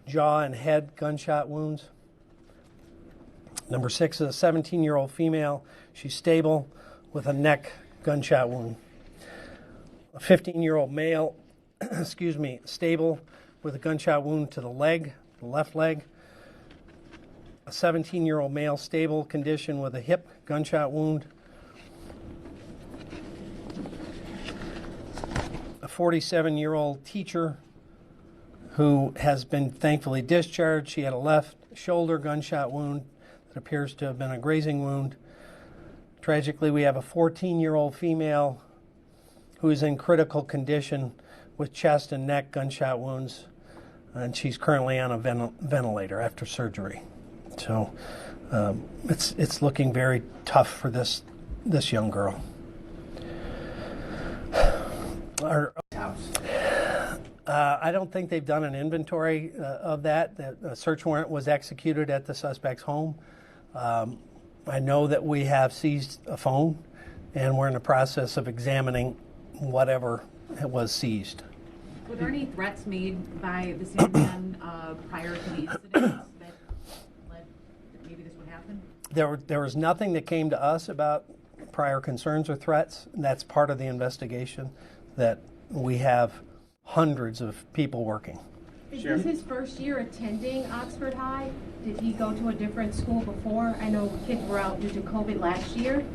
jaw and head gunshot wounds. Number 6 is a 17-year-old female. She's stable with a neck gunshot wound. A 15-year-old male, stable with a gunshot wound to the leg, the left leg. A 17-year-old male, stable condition with a hip gunshot wound. A 47-year-old teacher who has been thankfully discharged. She had a left shoulder gunshot wound that appears to have been a grazing wound. Tragically, we have a 14-year-old female who is in critical condition with chest and neck gunshot wounds, and she's currently on a ventilator after surgery. So it's looking very tough for this young girl. I don't think they've done an inventory of that. The search warrant was executed at the suspect's home. I know that we have seized a phone, and we're in the process of examining whatever was seized. Were there any threats made by this young man prior to the incident that led that maybe this would happen? There was nothing that came to us about prior concerns or threats. And that's part of the investigation, that we have hundreds of people working. Is this his first year attending Oxford High? Did he go to a different school before? I know kids were out due to COVID last year.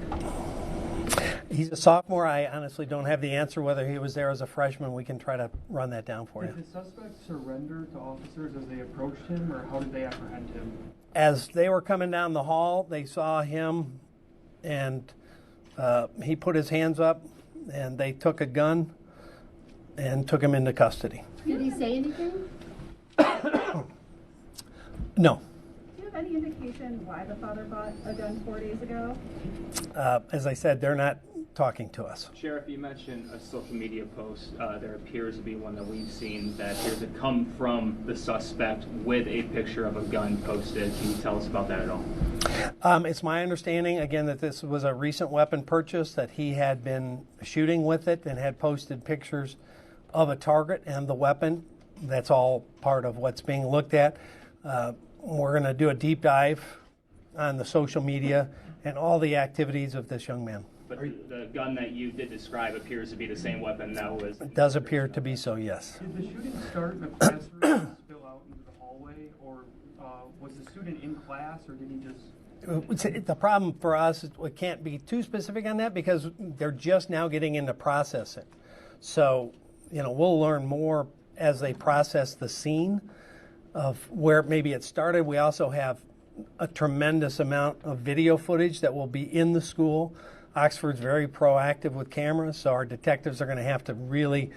He's a sophomore. I honestly don't have the answer whether he was there as a freshman. We can try to run that down for you. Did the suspect surrender to officers as they approached him, or how did they apprehend him? As they were coming down the hall, they saw him, and he put his hands up, and they took a gun and took him into custody. Did he say anything? No. Do you have any indication why the father bought a gun 4 days ago? As I said, they're not talking to us. Sheriff, you mentioned a social media post. There appears to be one that we've seen that appears to come from the suspect with a picture of a gun posted. Can you tell us about that at all? It's my understanding, again, that this was a recent weapon purchase, that he had been shooting with it and had posted pictures of a target and the weapon. That's all part of what's being looked at. We're going to do a deep dive on the social media and all the activities of this young man. But the gun that you did describe appears to be the same weapon that was... It does appear to be so, yes. Did the shooting start in the classroom and spill out into the hallway, or was the student in class, or did he just... The problem for us is we can't be too specific on that because they're just now getting into processing. So, we'll learn more as they process the scene of where maybe it started. We also have a tremendous amount of video footage that will be in the school. Oxford's very proactive with cameras, so our detectives are going to have to really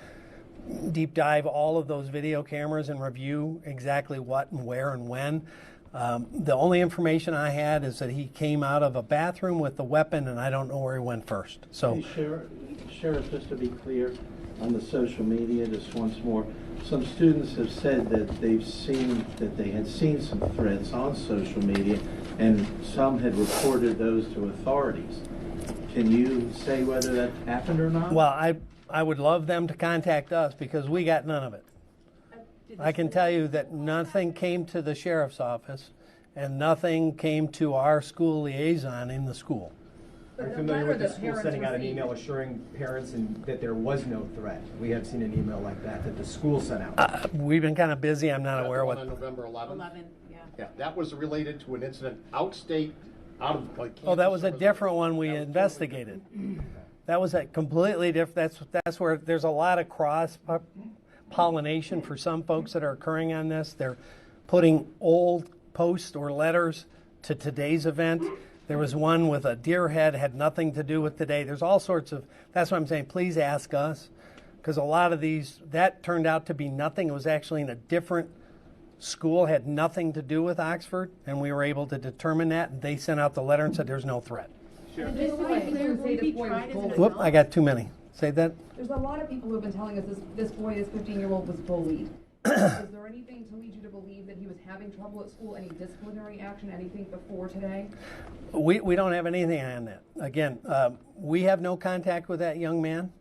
deep dive all of those video cameras and review exactly what and where and when. The only information I had is that he came out of a bathroom with the weapon, and I don't know where he went first. So, hey, Sheriff, just to be clear on the social media, just once more, some students have said that they had seen some threats on social media, and some had reported those to authorities. Can you say whether that happened or not? Well, I would love them to contact us because we got none of it. I can tell you that nothing came to the sheriff's office and nothing came to our school liaison in the school. Are you familiar with the school sending out an email assuring parents that there was no threat? We have seen an email like that the school sent out. We've been kind of busy. I'm not aware what. On November 11th? 11, yeah. Yeah, that was related to an incident outstate, out of like. Oh, that was a different one we investigated. That was a completely different. That's where there's a lot of cross pollination for some folks that are occurring on this. They're putting old posts or letters to today's event. There was one with a deer head, had nothing to do with today. There's all sorts of, that's what I'm saying, please ask us, because a lot of these, that turned out to be nothing. It was actually in a different school, had nothing to do with Oxford, and we were able to determine that, and they sent out the letter and said there's no threat. Sure. Whoop, I got too many. Say that? There's a lot of people who have been telling us this boy, this 15-year-old, was bullied. Is there anything to lead you to believe that he was having trouble at school, any disciplinary action, anything before today? We don't have anything on that. Again, we have no contact with that young man,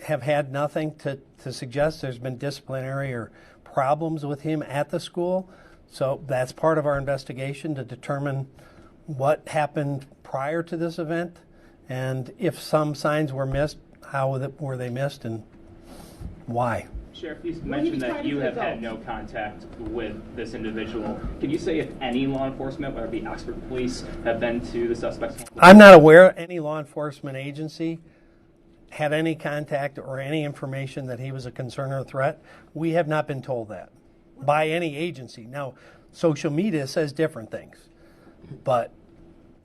have had nothing to suggest there's been disciplinary or problems with him at the school. So that's part of our investigation to determine what happened prior to this event, and if some signs were missed, how were they missed and why. Sheriff, you mentioned that you have had no contact with this individual. Can you say if any law enforcement, whether it be Oxford Police, have been to the suspects? I'm not aware any law enforcement agency had any contact or any information that he was a concern or a threat. We have not been told that by any agency. Now, social media says different things, but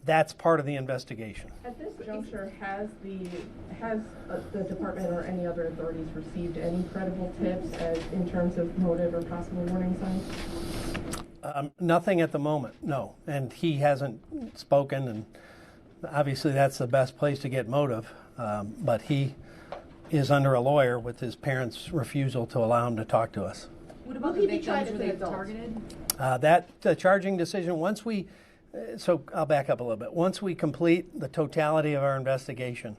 that's part of the investigation. At this juncture, has the department or any other authorities received any credible tips in terms of motive or possible warning signs? Nothing at the moment, no. And he hasn't spoken, and obviously that's the best place to get motive. But he is under a lawyer with his parents' refusal to allow him to talk to us. What about the victims? Were they targeted? The charging decision, so I'll back up a little bit. Once we complete the totality of our investigation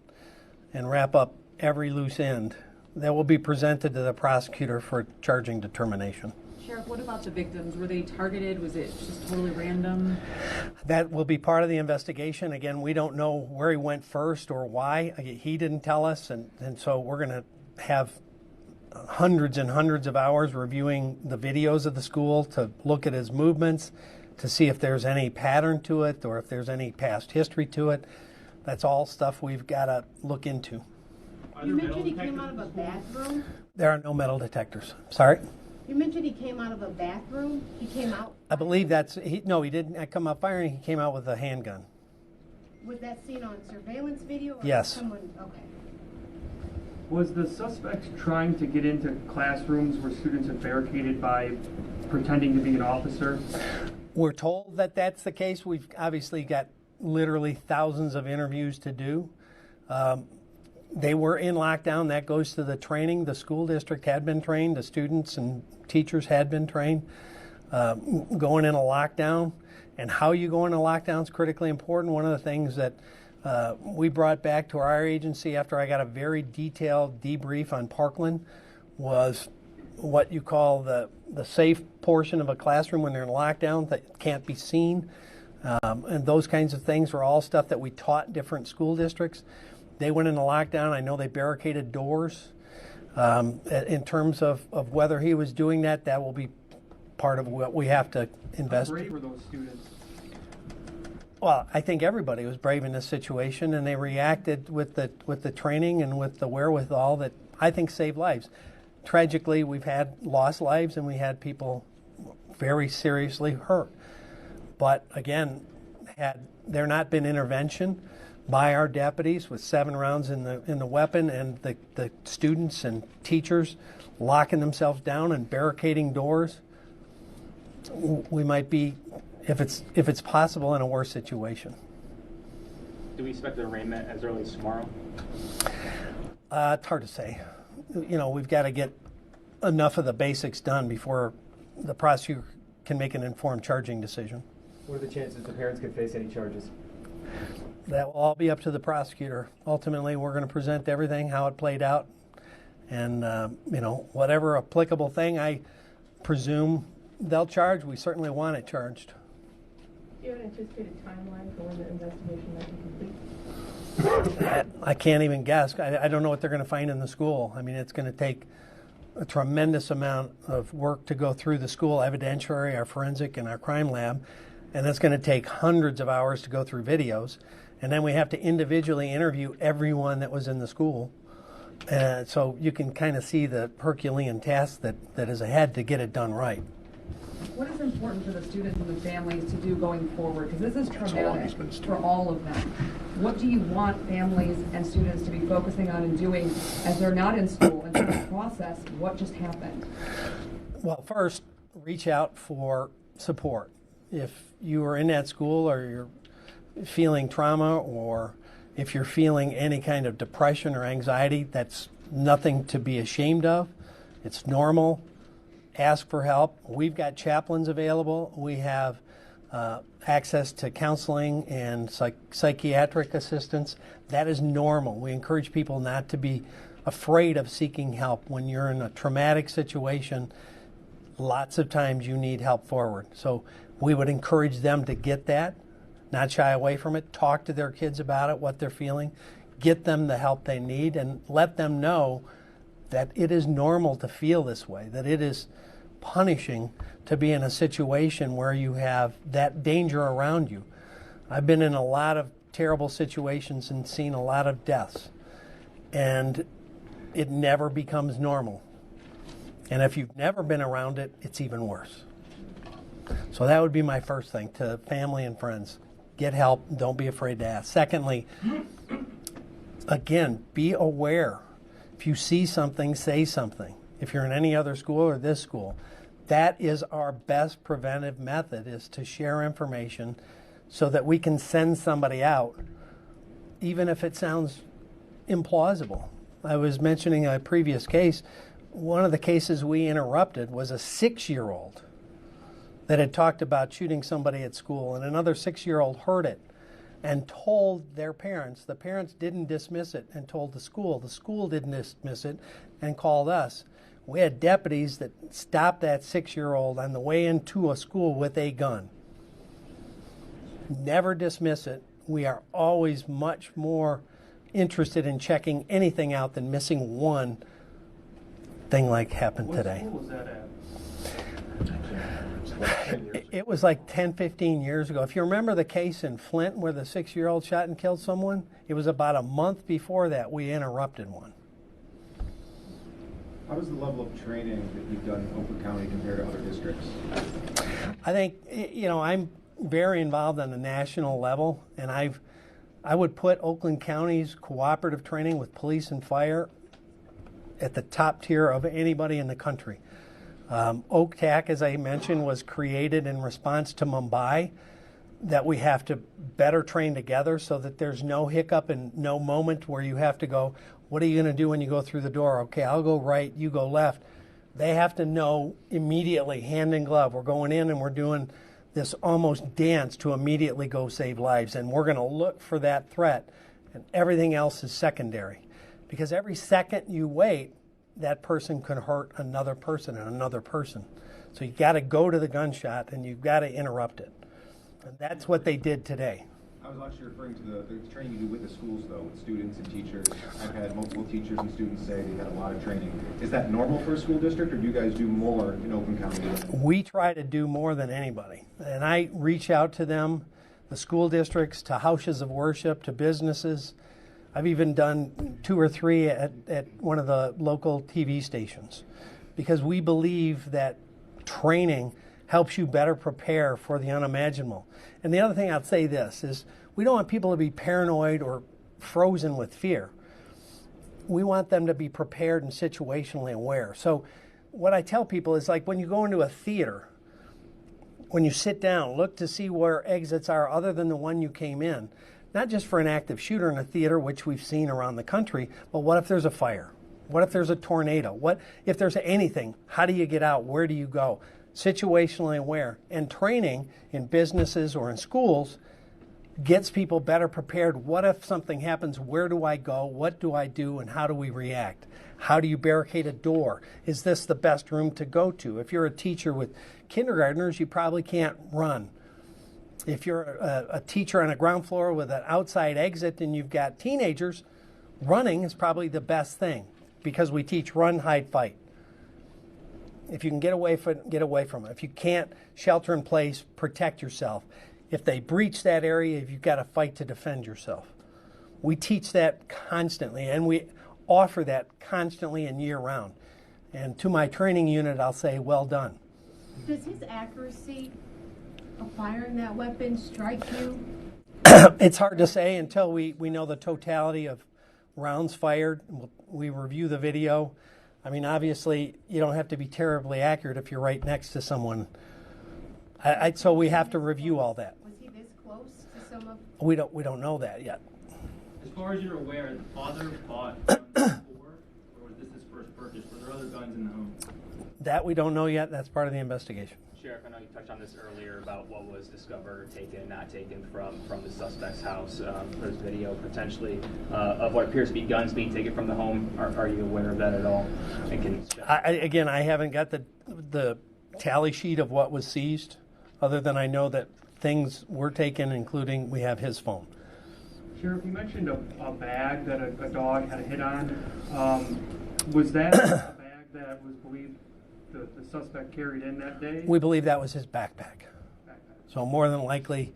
and wrap up every loose end, that will be presented to the prosecutor for charging determination. Sheriff, what about the victims? Were they targeted? Was it just totally random? That will be part of the investigation. Again, we don't know where he went first or why. He didn't tell us, and so we're going to have hundreds and hundreds of hours reviewing the videos of the school to look at his movements, to see if there's any pattern to it or if there's any past history to it. That's all stuff we've got to look into. You mentioned he came out of a bathroom? There are no metal detectors. Sorry? You mentioned he came out of a bathroom? He came out? I believe he didn't come out firing. He came out with a handgun. Was that seen on surveillance video? Or Yes. Someone, okay. Was the suspect trying to get into classrooms where students are barricaded by pretending to be an officer? We're told that that's the case. We've obviously got literally thousands of interviews to do. They were in lockdown. That goes to the training. The school district had been trained. The students and teachers had been trained. Going in a lockdown and how you go into lockdown is critically important. One of the things that we brought back to our agency after I got a very detailed debrief on Parkland was what you call the safe portion of a classroom when they're in lockdown that can't be seen. And those kinds of things were all stuff that we taught different school districts. They went into lockdown. I know they barricaded doors. In terms of whether he was doing that, that will be part of what we have to investigate. How brave were those students? Well, I think everybody was brave in this situation, and they reacted with the training and with the wherewithal that I think saved lives. Tragically, we've had lost lives and we had people very seriously hurt. But again, had there not been intervention by our deputies with 7 rounds in the weapon and the students and teachers locking themselves down and barricading doors, we might be, if it's possible, in a worse situation. Do we expect the arraignment as early as tomorrow? It's hard to say. We've got to get enough of the basics done before the prosecutor can make an informed charging decision. What are the chances the parents could face any charges? That will all be up to the prosecutor. Ultimately, we're going to present everything, how it played out, and whatever applicable thing I presume they'll charge, we certainly want it charged. Do you have an anticipated timeline for when the investigation might be complete? I can't even guess. I don't know what they're going to find in the school. I mean, it's going to take a tremendous amount of work to go through the school evidentiary, our forensic, and our crime lab, and it's going to take hundreds of hours to go through videos, and then we have to individually interview everyone that was in the school. So you can kind of see the Herculean task that is ahead to get it done right. What is important for the students and the families to do going forward? Because this is traumatic for all of them. What do you want families and students to be focusing on and doing as they're not in school and trying to process what just happened? Well, first, reach out for support. If you are in that school or you're feeling trauma, or if you're feeling any kind of depression or anxiety, that's nothing to be ashamed of. It's normal. Ask for help. We've got chaplains available. We have access to counseling and psychiatric assistance. That is normal. We encourage people not to be afraid of seeking help when you're in a traumatic situation. lots of times you need help forward. So we would encourage them to get that, not shy away from it, talk to their kids about it, what they're feeling, get them the help they need, and let them know that it is normal to feel this way, that it is punishing to be in a situation where you have that danger around you. I've been in a lot of terrible situations and seen a lot of deaths, and it never becomes normal. And if you've never been around it, it's even worse. So that would be my first thing to family and friends. Get help. Don't be afraid to ask. Secondly, again, be aware. If you see something, say something. If you're in any other school or this school, that is our best preventive method, is to share information so that we can send somebody out, even if it sounds implausible. I was mentioning a previous case. One of the cases we interrupted was a 6-year-old that had talked about shooting somebody at school, and another 6-year-old heard it and told their parents. The parents didn't dismiss it and told the school. The school didn't dismiss it and called us. We had deputies that stopped that 6-year-old on the way into a school with a gun. Never dismiss it. We are always much more interested in checking anything out than missing one thing like happened today. What school was that at? It was like 10, 15 years ago. If you remember the case in Flint where the 6-year-old shot and killed someone, it was about a month before that we interrupted one. How does the level of training that you've done in Oakland County compare to other districts? I think, I'm very involved on the national level, and I would put Oakland County's cooperative training with police and fire at the top tier of anybody in the country. OCTAC, as I mentioned, was created in response to Mumbai, that we have to better train together so that there's no hiccup and no moment where you have to go, what are you going to do when you go through the door? Okay, I'll go right, you go left. They have to know immediately, hand in glove, we're going in and we're doing this almost dance to immediately go save lives. And we're going to look for that threat, and everything else is secondary. Because every second you wait, that person could hurt another person and another person. So you got to go to the gunshot and you've got to interrupt it. And that's what they did today. I was actually referring to the training you do with the schools, though, with students and teachers. I've had multiple teachers and students say they had a lot of training. Is that normal for a school district, or do you guys do more in Oakland County? We try to do more than anybody. And I reach out to them, the school districts, to houses of worship, to businesses. I've even done 2 or 3 at one of the local TV stations, because we believe that training helps you better prepare for the unimaginable. And the other thing I'd say this is, we don't want people to be paranoid or frozen with fear. We want them to be prepared and situationally aware. So what I tell people is, like, when you go into a theater, when you sit down, look to see where exits are other than the one you came in. Not just for an active shooter in a theater, which we've seen around the country, but what if there's a fire? What if there's a tornado? What if there's anything? How do you get out? Where do you go? Situationally aware. And training in businesses or in schools gets people better prepared. What if something happens? Where do I go? What do I do? And how do we react? How do you barricade a door? Is this the best room to go to? If you're a teacher with kindergartners, you probably can't run. If you're a teacher on a ground floor with an outside exit and you've got teenagers, running is probably the best thing, because we teach run, hide, fight. If you can get away from it, get away from it. If you can't, shelter in place, protect yourself. If they breach that area, you've got to fight to defend yourself. We teach that constantly, and we offer that constantly and year round. And to my training unit, I'll say, well done. Does his accuracy of firing that weapon strike you? It's hard to say until we know the totality of rounds fired. We review the video. I mean, obviously, you don't have to be terribly accurate if you're right next to someone. So we have to review all that. Was he this close to some of? We don't know that yet. As far as you're aware, the father bought guns before, or was this his first purchase? Were there other guns in the home? That we don't know yet. That's part of the investigation. Sheriff, I know you touched on this earlier about what was discovered, taken, not taken from the suspect's house. There's video potentially of what appears to be guns being taken from the home. Are you aware of that at all? And again, I haven't got the tally sheet of what was seized, other than I know that things were taken, including we have his phone. Sheriff, you mentioned a bag that a dog had a hit on. Was that a bag that was believed the suspect carried in that day? We believe that was his backpack. So more than likely,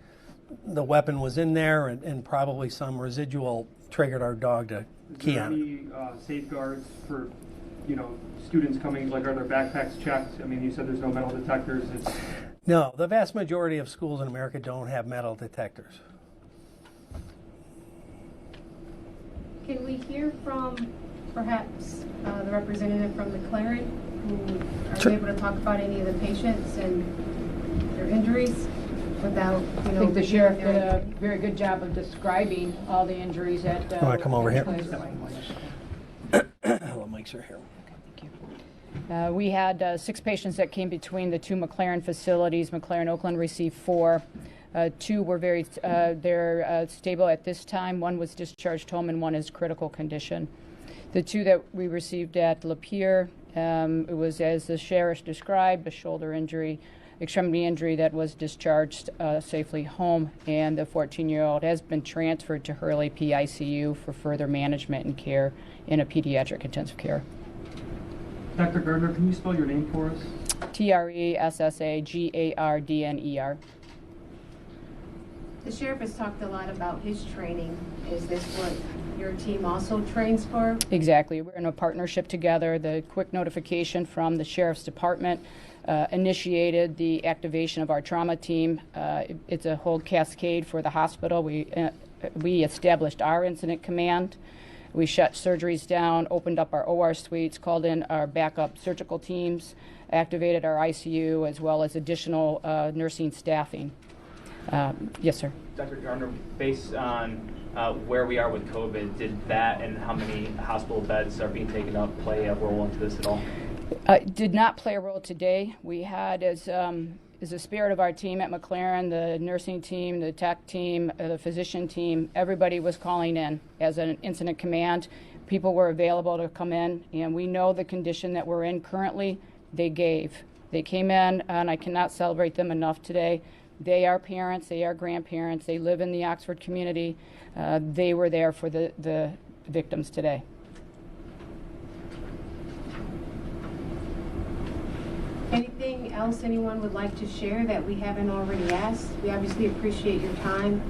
the weapon was in there, and probably some residual triggered our dog to key on it. Is there any safeguards for, students coming, like are their backpacks checked? I mean, you said there's no metal detectors. No, the vast majority of schools in America don't have metal detectors. Can we hear from perhaps the representative from McLaren who are able to talk about any of the patients and their injuries without, I think the sheriff did a very good job of describing all the injuries that. You want to come over here? The mics are here. We had 6 patients that came between the 2 McLaren facilities. McLaren Oakland received 4. 2 were they're stable at this time. 1 was discharged home and 1 is critical condition. The 2 that we received at Lapeer, it was, as the sheriff described, a shoulder injury, extremity injury that was discharged safely home, and the 14-year-old has been transferred to Hurley PICU for further management and care in a pediatric intensive care. Dr. Gardner, can you spell your name for us? TRESSAGARDNER. The sheriff has talked a lot about his training. Is this what your team also trains for? Exactly. We're in a partnership together. The quick notification from the sheriff's department initiated the activation of our trauma team. It's a whole cascade for the hospital. We established our incident command. We shut surgeries down, opened up our OR suites, called in our backup surgical teams, activated our ICU, as well as additional nursing staffing. Yes, sir. Dr. Gardner, based on where we are with COVID, did that and how many hospital beds are being taken up play a role into this at all? Did not play a role today. We had, as the spirit of our team at McLaren, the nursing team, the tech team, the physician team, everybody was calling in as an incident command. People were available to come in, and we know the condition that we're in currently. They came in, and I cannot celebrate them enough today. They are parents, they are grandparents, they live in the Oxford community. They were there for the victims today. Anything else anyone would like to share that we haven't already asked? We obviously appreciate your time.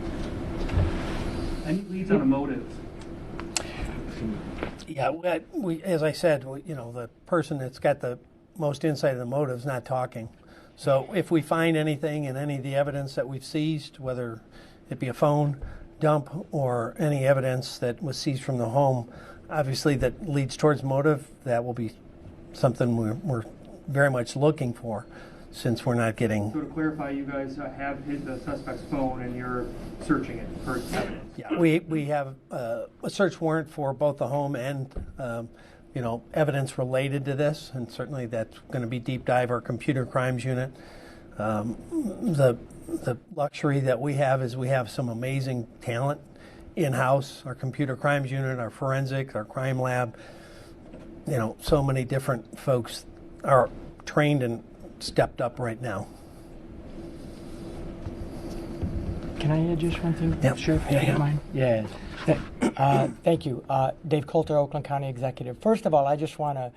Any leads on a motive? Yeah, we as I said, the person that's got the most insight of the motive is not talking. So if we find anything in any of the evidence that we've seized, whether it be a phone dump or any evidence that was seized from the home, obviously that leads towards motive, that will be something we're very much looking for, since we're not getting. So to clarify, you guys have hid the suspect's phone and you're searching it for evidence. Yeah, we have a search warrant for both the home and evidence related to this, and certainly that's going to be deep dive our computer crimes unit. The luxury that we have is we have some amazing talent in-house, our computer crimes unit, our forensics, our crime lab. So many different folks are trained and stepped up right now. Can I add just one thing? Yeah. Sure, if you don't mind. Yes. Thank you. Dave Coulter, Oakland County Executive. First of all, I just want to,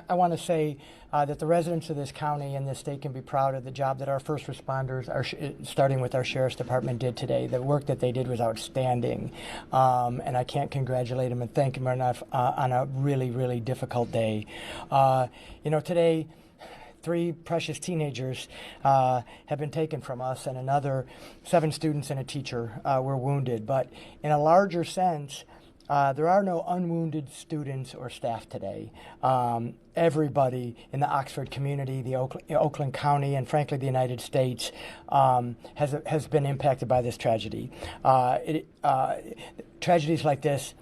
I want to say that the residents of this county and this state can be proud of the job that our first responders, starting with our Sheriff's Department, did today. The work that they did was outstanding. And I can't congratulate them and thank them enough on a really, really difficult day. Today, 3 precious teenagers have been taken from us, and another 7 students and a teacher were wounded. But in a larger sense, there are no unwounded students or staff today. Everybody in the Oxford community, the Oakland County, and frankly the United States has been impacted by this tragedy. Tragedies like this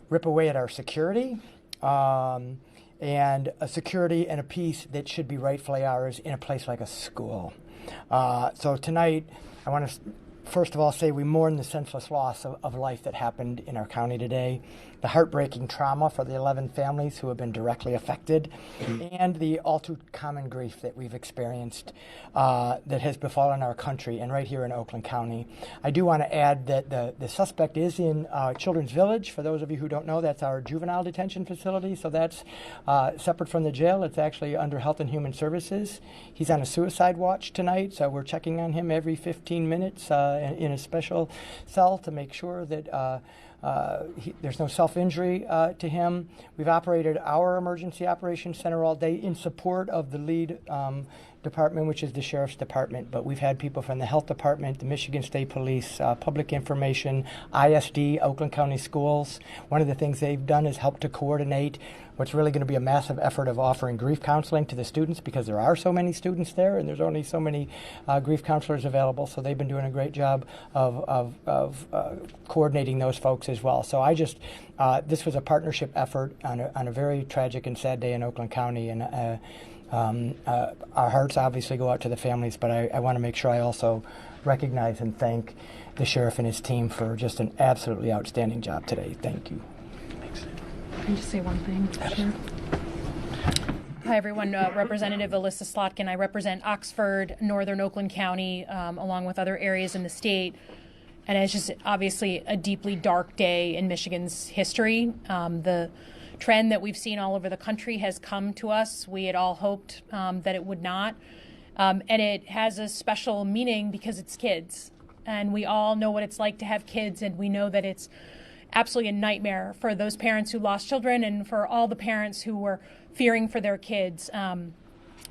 rip away at our security, and a security and a peace that should be rightfully ours in a place like a school. So tonight, I want to first of all say we mourn the senseless loss of life that happened in our county today, the heartbreaking trauma for the 11 families who have been directly affected, and the all too common grief that we've experienced that has befallen our country and right here in Oakland County. I do want to add that the suspect is in Children's Village. For those of you who don't know, that's our juvenile detention facility, so that's separate from the jail. It's actually under Health and Human Services. He's on a suicide watch tonight, so we're checking on him every 15 minutes in a special cell to make sure that there's no self-injury to him. We've operated our emergency operations center all day in support of the lead department, which is the Sheriff's Department, but we've had people from the Health Department, the Michigan State Police, Public Information, ISD, Oakland County Schools. One of the things they've done is help to coordinate what's really going to be a massive effort of offering grief counseling to the students, because there are so many students there and there's only so many grief counselors available, so they've been doing a great job of coordinating those folks as well. So I just, this was a partnership effort on a very tragic and sad day in Oakland County, and our hearts obviously go out to the families, but I want to make sure I also recognize and thank the sheriff and his team for just an absolutely outstanding job today. Thank you. Can I just say one thing? Sure. Hi, everyone. Representative Alyssa Slotkin. I represent Oxford, Northern Oakland County, along with other areas in the state. And it's just obviously a deeply dark day in Michigan's history. The trend that we've seen all over the country has come to us. We had all hoped that it would not. And it has a special meaning because it's kids. And we all know what it's like to have kids, and we know that it's absolutely a nightmare for those parents who lost children and for all the parents who were fearing for their kids.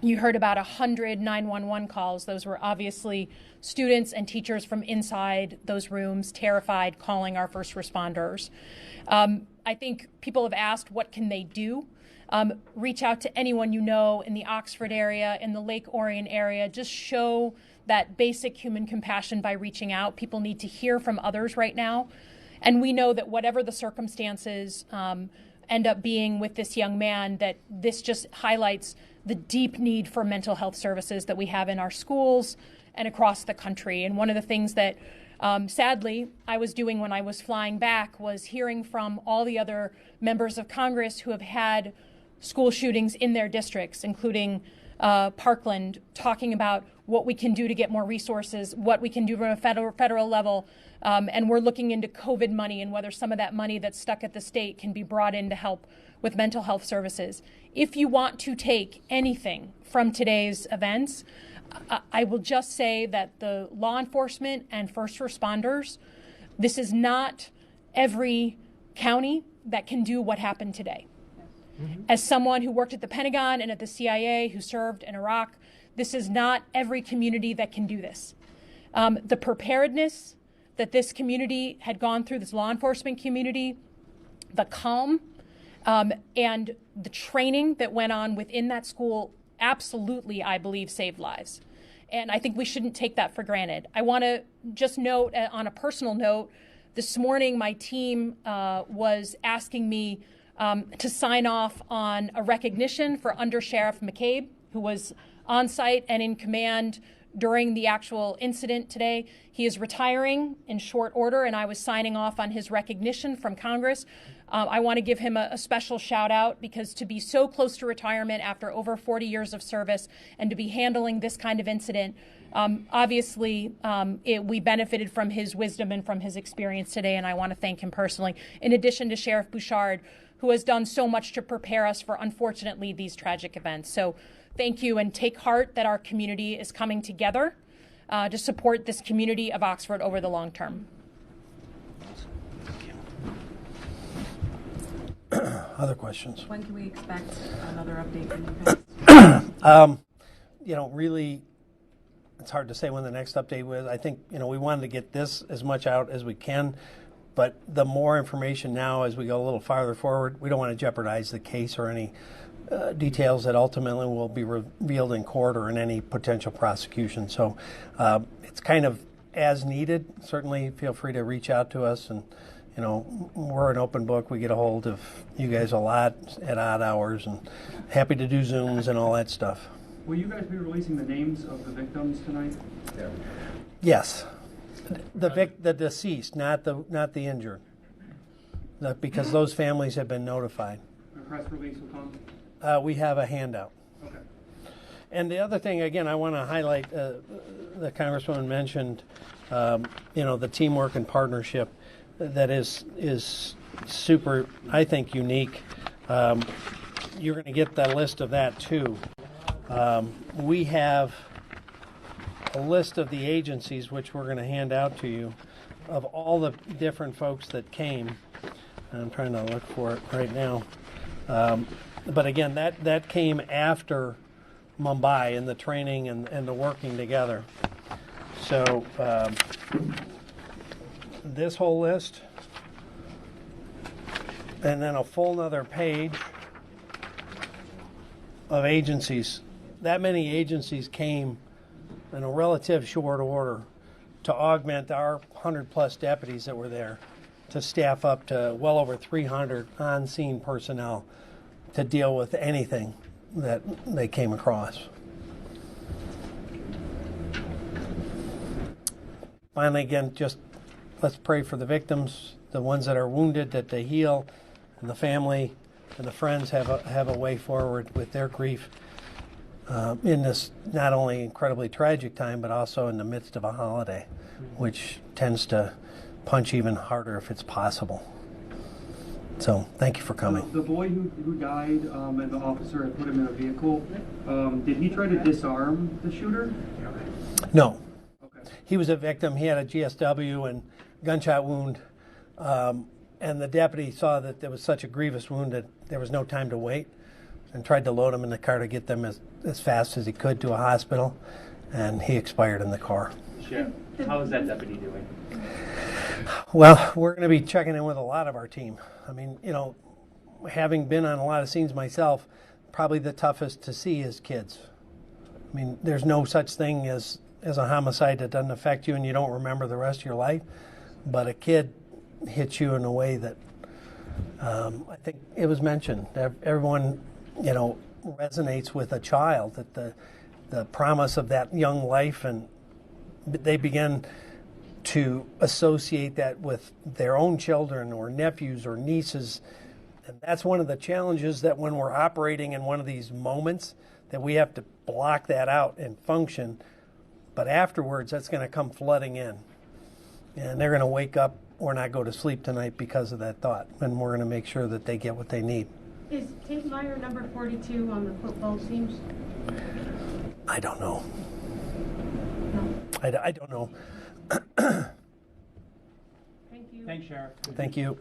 You heard about 100 911 calls. Those were obviously students and teachers from inside those rooms, terrified, calling our first responders. I think people have asked, what can they do? Reach out to anyone you know in the Oxford area, in the Lake Orion area. Just show that basic human compassion by reaching out. People need to hear from others right now. And we know that whatever the circumstances end up being with this young man, that this just highlights the deep need for mental health services that we have in our schools and across the country. And one of the things that, sadly, I was doing when I was flying back was hearing from all the other members of Congress who have had school shootings in their districts, including Parkland, talking about what we can do to get more resources, what we can do from a federal level. And we're looking into COVID money and whether some of that money that's stuck at the state can be brought in to help with mental health services. If you want to take anything from today's events, I will just say that the law enforcement and first responders, this is not every county that can do what happened today. As someone who worked at the Pentagon and at the CIA, who served in Iraq, this is not every community that can do this. The preparedness that this community had gone through, this law enforcement community, the calm and the training that went on within that school absolutely, I believe, saved lives. And I think we shouldn't take that for granted. I want to just note, on a personal note, this morning my team was asking me to sign off on a recognition for Under Sheriff McCabe, who was on site and in command during the actual incident today. He is retiring in short order, and I was signing off on his recognition from Congress. I want to give him a special shout out, because to be so close to retirement after over 40 years of service and to be handling this kind of incident, obviously we benefited from his wisdom and from his experience today, and I want to thank him personally, in addition to Sheriff Bouchard, who has done so much to prepare us for, unfortunately, these tragic events. So thank you, and take heart that our community is coming together to support this community of Oxford over the long term. Other questions? When can we expect another update from you guys? Really, it's hard to say when the next update was. I think, we wanted to get this as much out as we can, but the more information now as we go a little farther forward, we don't want to jeopardize the case or any details that ultimately will be revealed in court or in any potential prosecution. So it's kind of as needed. Certainly feel free to reach out to us, and we're an open book. We get a hold of you guys a lot at odd hours, and happy to do Zooms and all that stuff. Will you guys be releasing the names of the victims tonight? Yes. The deceased, not the injured, because those families have been notified. A press release will come? We have a handout. Okay. And the other thing, again, I want to highlight, the Congresswoman mentioned, the teamwork and partnership that is super, I think, unique. You're going to get the list of that too. We have a list of the agencies, which we're going to hand out to you, of all the different folks that came. I'm trying to look for it right now. But again, that came after Mumbai and the training and the working together. So this whole list, and then a full nother page of agencies. That many agencies came in a relative short order to augment our 100+ deputies that were there, to staff up to well over 300 on-scene personnel to deal with anything that they came across. Finally, again, just let's pray for the victims, the ones that are wounded, that they heal, and the family and the friends have a way forward with their grief in this not only incredibly tragic time, but also in the midst of a holiday, which tends to punch even harder if it's possible. So, thank you for coming. The boy who died and the officer had put him in a vehicle, did he try to disarm the shooter? No. Okay. He was a victim. He had a GSW and gunshot wound. And the deputy saw that there was such a grievous wound that there was no time to wait, and tried to load him in the car to get them as fast as he could to a hospital, and he expired in the car. Sheriff, how is that deputy doing? Well, we're going to be checking in with a lot of our team. I mean, having been on a lot of scenes myself, probably the toughest to see is kids. I mean, there's no such thing as a homicide that doesn't affect you and you don't remember the rest of your life, but a kid hits you in a way that I think it was mentioned. Everyone, resonates with a child, that the promise of that young life, and they begin to associate that with their own children or nephews or nieces. And that's one of the challenges, that when we're operating in one of these moments, that we have to block that out and function. But afterwards, that's going to come flooding in. And they're going to wake up or not go to sleep tonight because of that thought. And we're going to make sure that they get what they need. Is Tate Meyer number 42 on the football teams? I don't know. No. I don't know. Thank you. Thanks, Sheriff. Thank you.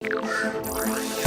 Prime.